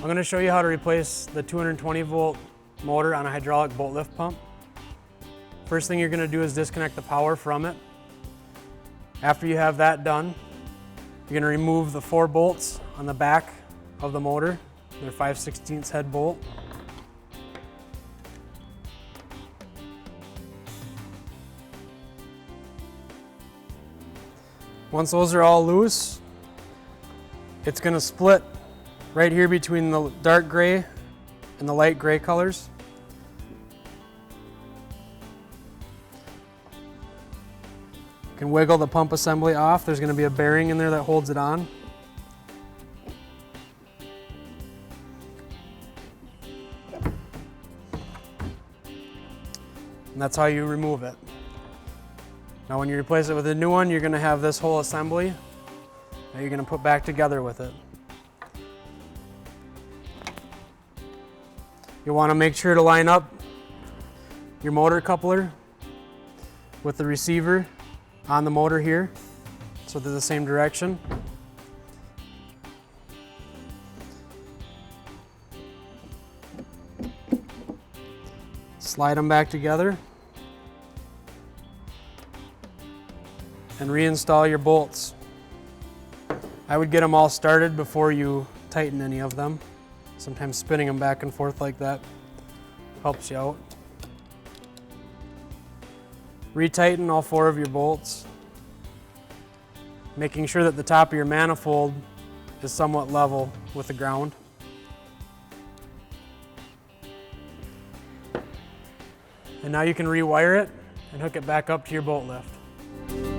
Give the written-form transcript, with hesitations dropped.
I'm going to show you how to replace the 220 volt motor on a hydraulic boat lift pump. First thing you're going to do is disconnect the power from it. After you have that done, you're going to remove the 4 bolts on the back of the motor. They're 5/16 head bolt. Once those are all loose, it's going to split right here between the dark gray and the light gray colors. You can wiggle the pump assembly off. There's going to be a bearing in there that holds it on. And that's how you remove it. Now when you replace it with a new one, you're going to have this whole assembly that you're going to put back together with it. You want to make sure to line up your motor coupler with the receiver on the motor here, so they're the same direction. Slide them back together and reinstall your bolts. I would get them all started before you tighten any of them. Sometimes spinning them back and forth like that helps you out. Retighten all 4 of your bolts, making sure that the top of your manifold is somewhat level with the ground. And now you can rewire it and hook it back up to your boat lift.